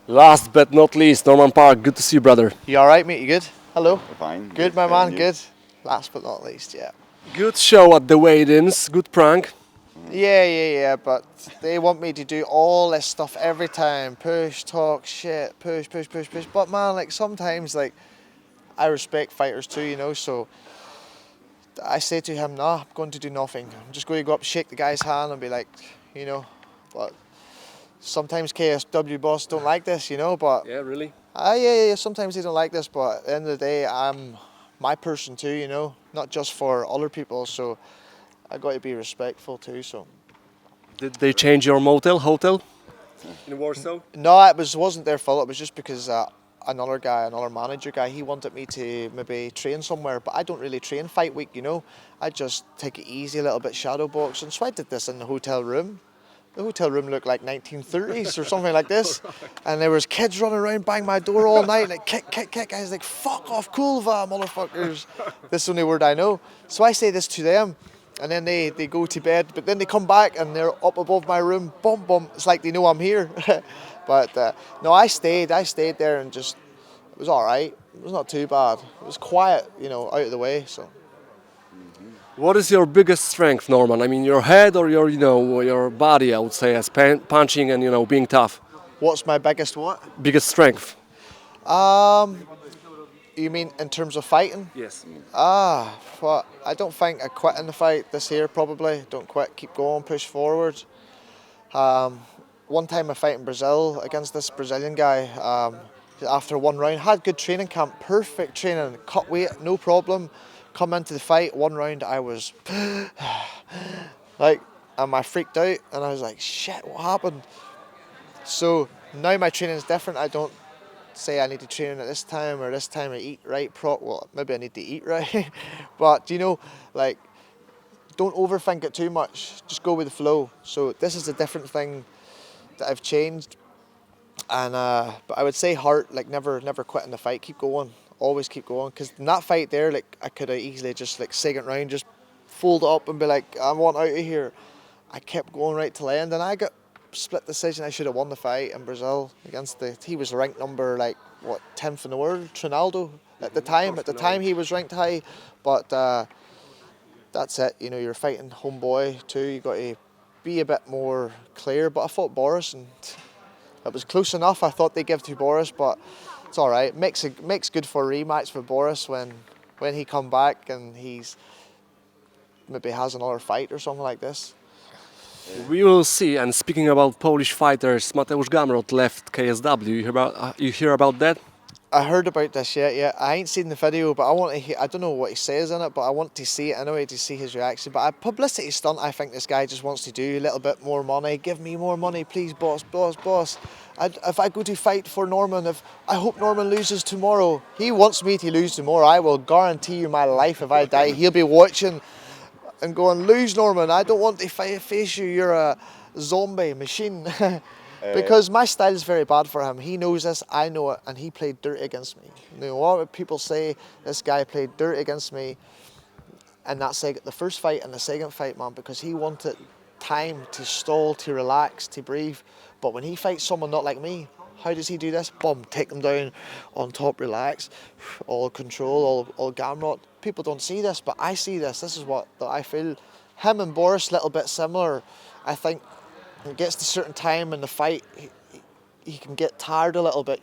Last but not least, Norman Parke, good to see you, brother. You alright, mate? You good? Hello? Fine. Good, my man, you? good. Last but not least, yeah. Good show at the weigh-ins, good prank. Yeah, but they want me to do all this stuff every time. Push, talk, shit, push. But man, like sometimes, like, I respect fighters too, you know, so I say to him, nah, I'm going to do nothing. I'm just going to go up, shake the guy's hand and be like, you know, but sometimes KSW boss don't like this, you know, but Yeah, really? yeah, sometimes they don't like this, but at the end of the day, I'm my person too, you know, not just for other people, so I got to be respectful too, so. Did they change your hotel in Warsaw? No, wasn't their fault, it was just because another manager guy, he wanted me to maybe train somewhere, but I don't really train fight week, you know, I just take it easy a little bit, shadow box, and so I did this in the hotel room. The hotel room looked like 1930s or something like this. And there was kids running around, bang my door all night, like kick. I was like, fuck off, cool va, motherfuckers. This is the only word I know. So I say this to them, and then they go to bed, but then they come back and they're up above my room, boom. It's like they know I'm here. But no, I stayed there and just, it was all right. It was not too bad. It was quiet, you know, out of the way, so. What is your biggest strength, Norman? I mean, your head or your body, I would say, as punching and, being tough? What's my biggest what? Biggest strength? You mean in terms of fighting? Yes. Well, I don't think I quit in the fight this year, probably. Don't quit, keep going, push forward. One time I fight in Brazil against this Brazilian guy. After one round, had good training camp, perfect training, cut weight, no problem. Come into the fight, one round I was like, and I freaked out and I was like, shit, what happened? So now my training is different. I don't say I need to train at this time or this time I eat right. Well, maybe I need to eat right. But, like, don't overthink it too much. Just go with the flow. So this is a different thing that I've changed. And but I would say heart, like never quit in the fight. Keep going. Always keep going, because in that fight there, like I could have easily just like second round just fold up and be like, I want out of here. I kept going right till the end, and I got split decision. I should have won the fight in Brazil against he was ranked number 10th in the world, Trinaldo at the time. At the time he was ranked high, but that's it. You're fighting homeboy too. You got to be a bit more clear. But I fought Boris, and it was close enough. I thought they'd give to Boris, but it's all right. Makes good for a rematch for Boris when he come back and he's maybe has another fight or something like this. We will see. And speaking about Polish fighters, Mateusz Gamrot left KSW. You hear about that? I heard about this, yeah. I ain't seen the video, but I want to hear. I don't know what he says in it, but I want to see it anyway to see his reaction. But a publicity stunt, I think this guy just wants to do a little bit more money. Give me more money, please, boss. If I go to fight for Norman, I hope Norman loses tomorrow. He wants me to lose tomorrow. I will guarantee you my life if I die. He'll be watching and going, lose Norman. I don't want to face you. You're a zombie machine. Because my style is very bad for him. He knows this, I know it, and he played dirty against me. What people say, this guy played dirty against me in the first fight and the second fight, man, because he wanted time to stall, to relax, to breathe. But when he fights someone not like me, how does he do this? Boom, take them down on top, relax, all control, all Gamrot. People don't see this, but I see this. This is what I feel. Him and Boris, a little bit similar. I think when it gets to a certain time in the fight, he can get tired a little bit,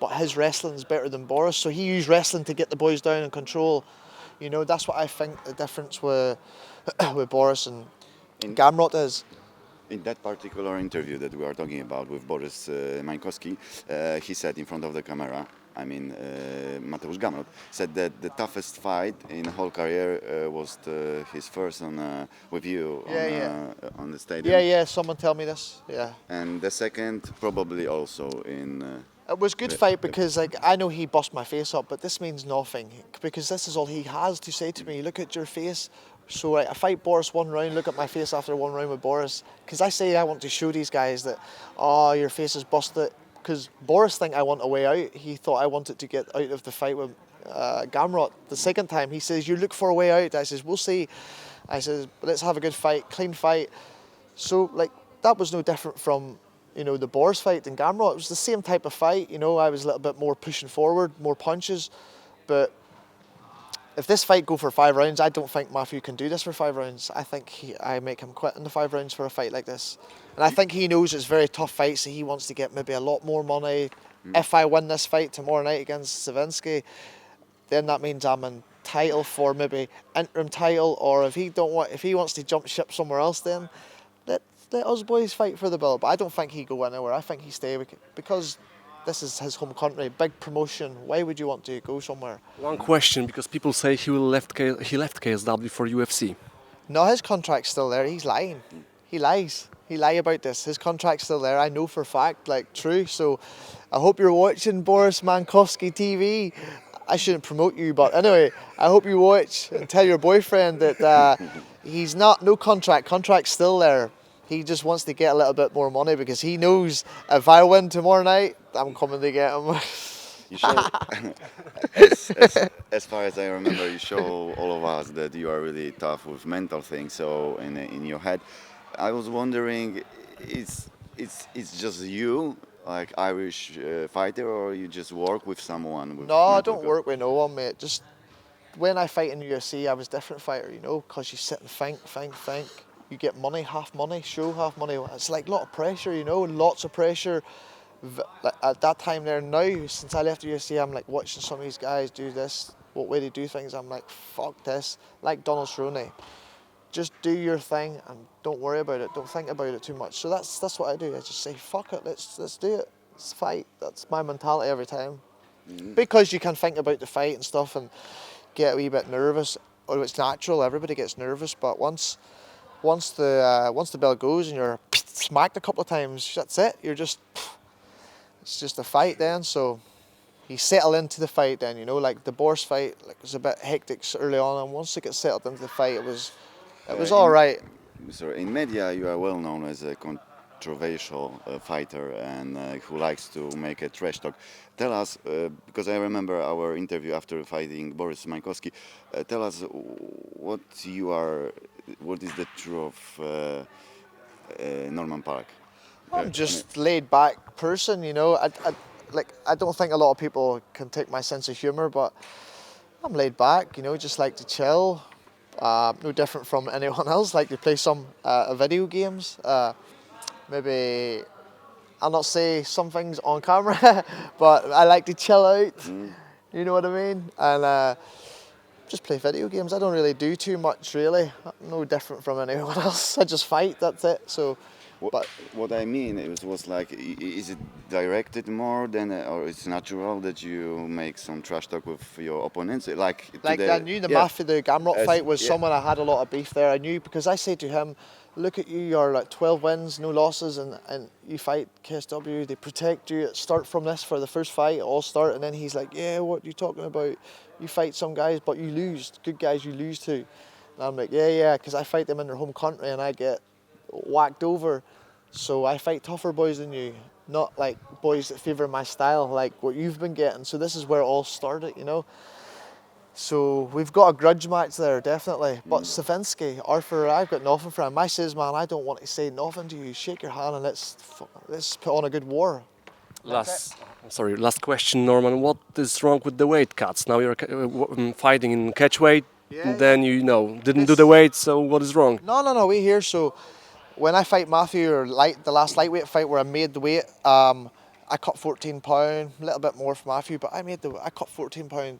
but his wrestling is better than Boris, so he used wrestling to get the boys down and control. That's what I think the difference with Boris and Gamrot is. In that particular interview that we are talking about with Borys Mańkowski, he said in front of the camera, Mateusz Gamrot said that the toughest fight in the whole career was his first with you on the stadium. Yeah, someone tell me this, yeah. And the second probably also in... It was a good fight because I know he bust my face up, but this means nothing because this is all he has to say to me. Look at your face. So I fight Boris one round, look at my face after one round with Boris. Because I say I want to show these guys that, your face is busted. Because Boris think I want a way out. He thought I wanted to get out of the fight with Gamrot. The second time he says, you look for a way out. I says, we'll see. I says, let's have a good fight, clean fight. So like that was no different from, you know, the Borys fight in Gamrota. It was the same type of fight. You know, I was a little bit more pushing forward, more punches, but if this fight go for 5 rounds, I don't think Matthew can do this for 5 rounds. I think I make him quit in the 5 rounds for a fight like this. And I think he knows it's very tough fights, so he wants to get maybe a lot more money. If I win this fight tomorrow night against Savinsky, then that means I'm in title for maybe interim title, or if he wants to jump ship somewhere else, then let us boys fight for the belt. But I don't think he go anywhere. I think he stay because this is his home country, big promotion. Why would you want to go somewhere? One question, because people say he left KSW for UFC. No, his contract's still there. He's lying. He lies. He lie about this. His contract's still there. I know for a fact, like true. So I hope you're watching Borys Mankowski TV. I shouldn't promote you, but anyway, I hope you watch and tell your boyfriend that he's no contract. Contract's still there. He just wants to get a little bit more money because he knows if I win tomorrow night, I'm coming to get him. You show, as far as I remember, you show all of us that you are really tough with mental things. So in your head, I was wondering, it's just you, like Irish fighter, or you just work with someone? No, I don't work with no one, mate. Just when I fight in UFC, I was a different fighter, you know, because you sit and think. You get money, half money, show half money. It's like a lot of pressure, you know, lots of pressure. At that time there, now, since I left the UFC, I'm like watching some of these guys do this, what way they do things. I'm like, fuck this. Like Donald Cerrone. Just do your thing and don't worry about it. Don't think about it too much. So that's what I do. I just say, fuck it, let's do it. Let's fight. That's my mentality every time. Because you can think about the fight and stuff and get a wee bit nervous. Or it's natural, everybody gets nervous, but once the bell goes and you're smacked a couple of times, that's it. It's just a fight then. So you settle into the fight then, you know, like the Borys fight, like it was a bit hectic early on, and once it gets settled into the fight, it was all right. Sorry, in media you are well known as a controversial fighter and who likes to make a trash talk. Tell us, because I remember our interview after fighting Borys Mankowski. Tell us what is the truth of Norman Parke? I'm just laid back person, you know. I don't think a lot of people can take my sense of humour, but I'm laid back, you know, just like to chill. No different from anyone else, like to play some video games. Maybe I'll not say some things on camera, but I like to chill out. You know what I mean? And just play video games. I don't really do too much, really. No different from anyone else. I just fight. That's it. So. What I mean was like, is it directed more than, or it's natural that you make some trash talk with your opponents? Like I knew the Mafia, the Gamrot fight was someone I had a lot of beef there. I knew because I said to him, look at you, you're like 12 wins, no losses, and you fight KSW, they protect you, start from this for the first fight, all start, and then he's like, yeah, what are you talking about? You fight some guys, but you lose, good guys you lose to. And I'm like, yeah, because I fight them in their home country and I get whacked over. So I fight tougher boys than you, not like boys that favour my style, like what you've been getting. So this is where it all started, you know. So we've got a grudge match there, definitely. But Savinsky, Arthur, I've got nothing for him. I says, man, I don't want to say nothing to you. Shake your hand and let's put on a good war. Last question, Norman. What is wrong with the weight cuts? Now you're fighting in catch weight, and then you didn't do the weight. So what is wrong? No. We here. So when I fight Matthew, or the last lightweight fight where I made the weight, I cut 14 pound, a little bit more for Matthew, but I cut 14 pound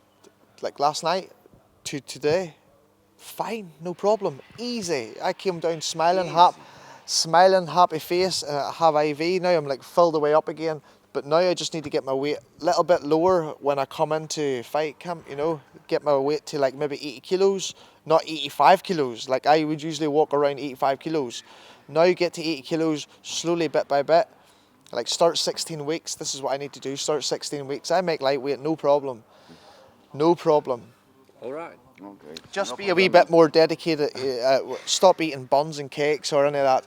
like last night to today. Fine, no problem, easy. I came down smiling, happy face. I have IV now. I'm like filled the way up again. But now I just need to get my weight a little bit lower when I come into fight camp, you know, get my weight to like maybe 80 kilos, not 85 kilos. Like I would usually walk around 85 kilos. Now you get to 80 kilos slowly, bit by bit. Like start 16 weeks. This is what I need to do. Start 16 weeks. I make lightweight, no problem. No problem. All right. Okay. Just be a wee bit more dedicated. Stop eating buns and cakes or any of that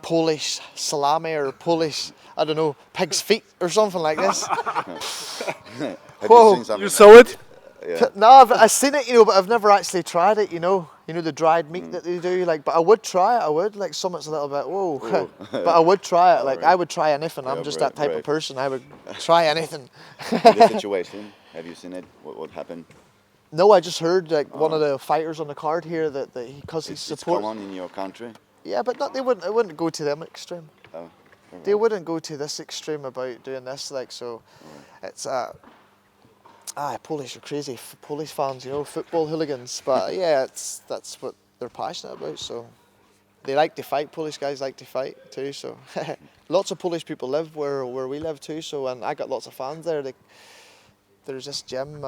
Polish salami or Polish, I don't know, pig's feet or something like this. Have Whoa, you seen something You saw it? Yeah. No, I've seen it, you know, but I've never actually tried it, you know. You know the dried meat that they do, like. But I would try it. I would like something's a little bit whoa, but I would try it. Like Alright. I would try anything. I'm Yeah, just brave, that type brave. of person. I would try anything. The situation, have you seen it? What happened? No, I just heard like one of the fighters on the card here that because he It's supports. common in your country? Yeah, but not, they wouldn't. It wouldn't go to them extreme. Oh, They wouldn't go to this extreme about doing this. Like so, it's Polish are crazy. Polish fans, you know, football hooligans. But yeah, that's what they're passionate about. So they like to fight. Polish guys like to fight too. So lots of Polish people live where we live too. So and I got lots of fans there. There's this gym.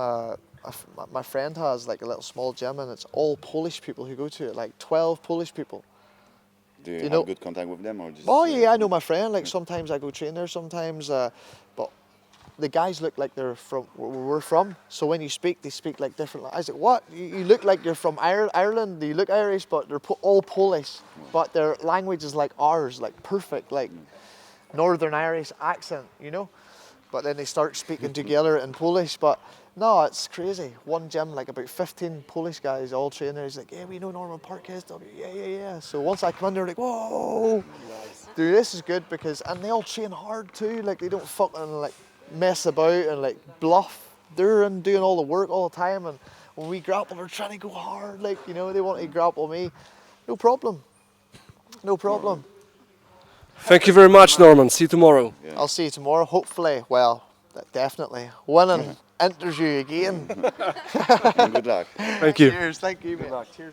My friend has like a little small gym, and it's all Polish people who go to it. Like 12 Polish people. Do you you have know- good contact with them or just? Oh yeah, I know my friend. Like sometimes I go train there. Sometimes, but the guys look like they're from where we're from. So when you speak, they speak like different. I said, "What? You look like you're from Ireland. You look Irish, but they're all Polish. But their language is like ours, like perfect, like Northern Irish accent, you know." But then they start speaking together in Polish. But no, it's crazy. One gym, like about 15 Polish guys, all trainers. Like, yeah, we know Norman Parke is. Yeah. So once I come in, they're like, whoa, dude, this is good and they all train hard too. Like they don't fucking like mess about and like bluff. They're doing all the work all the time. And when we grapple, they're trying to go hard. Like you know, they want to grapple me. No problem. No problem. Thank you very much, Norman. See you tomorrow. I'll see you tomorrow. Hopefully, well, definitely winning enters you again. And good luck. Thank you. Cheers. Thank you, mate. Cheers.